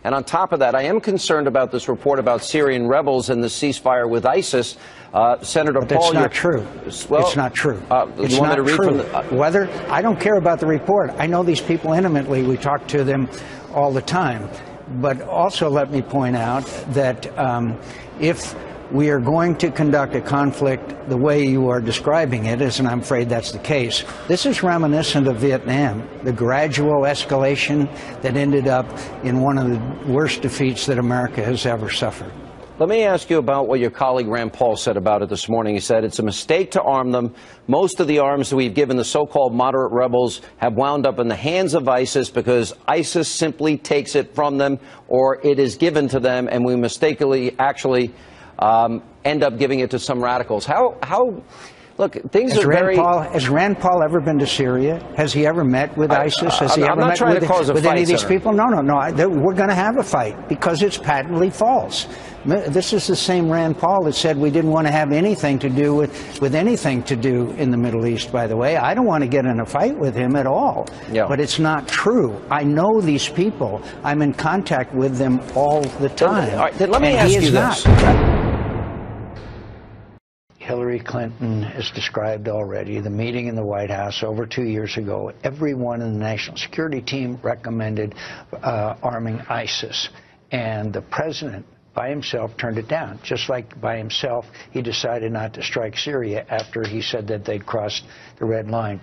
And on top of that, I am concerned about this report about Syrian rebels and the ceasefire with ISIS. Senator But Paul, that's not true. Well, it's not true. It's not true. Whether I don't care about the report. I know these people intimately. We talk to them all the time. But also let me point out that if we are going to conduct a conflict the way you are describing it, and I'm afraid that's the case, this is reminiscent of Vietnam, the gradual escalation that ended up in one of the worst defeats that America has ever suffered. Let me ask you about what your colleague Rand Paul said about it this morning. He said it's a mistake to arm them. Most of the arms that we've given the so-called moderate rebels have wound up in the hands of ISIS because ISIS simply takes it from them, or it is given to them, and we mistakenly actually end up giving it to some radicals. Look, things are very... Has Rand Paul ever been to Syria? Has he ever met with ISIS? Has he ever met with any of these people? No. We're going to have a fight because it's patently false. This is the same Rand Paul that said we didn't want to have anything to do with anything to do in the Middle East, by the way. I don't want to get in a fight with him at all. Yeah. But it's not true. I know these people. I'm in contact with them all the time. All right, then let me ask you this. Hillary Clinton has described already the meeting in the White House over 2 years ago. Everyone in the national security team recommended arming ISIS, and the president by himself turned it down. Just like by himself, he decided not to strike Syria after he said that they'd crossed the red line.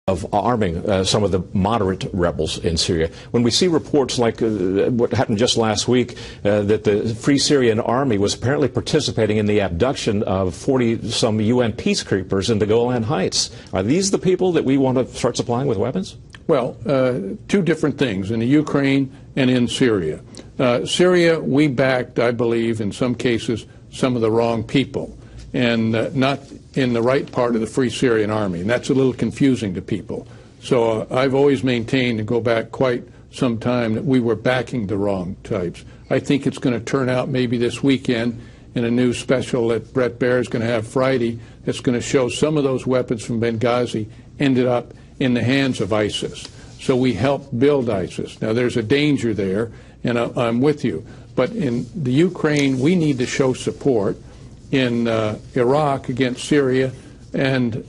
Of arming some of the moderate rebels in Syria. When we see reports like what happened just last week, that the Free Syrian Army was apparently participating in the abduction of 40-some UN peacekeepers in the Golan Heights. Are these the people that we want to start supplying with weapons? Well, two different things, in the Ukraine and in Syria. Syria, we backed, I believe, in some cases, some of the wrong people, and not in the right part of the Free Syrian Army, and that's a little confusing to people. So I've always maintained, and go back quite some time, that we were backing the wrong types. I think it's going to turn out maybe this weekend in a new special that Brett Baer is going to have Friday that's going to show some of those weapons from Benghazi ended up in the hands of ISIS. So we helped build ISIS. Now there's a danger there, and I'm with you. But in the Ukraine, we need to show support. In Iraq against Syria and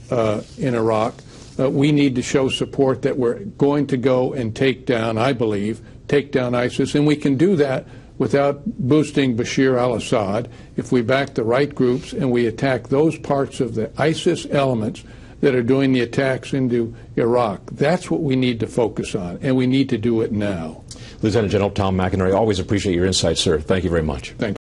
in Iraq, we need to show support that we're going to go and take down, I believe, take down ISIS. And we can do that without boosting Bashar al-Assad if we back the right groups and we attack those parts of the ISIS elements that are doing the attacks into Iraq. That's what we need to focus on, and we need to do it now. Lieutenant General Tom McInerney, always appreciate your insight, sir. Thank you very much. Thank you.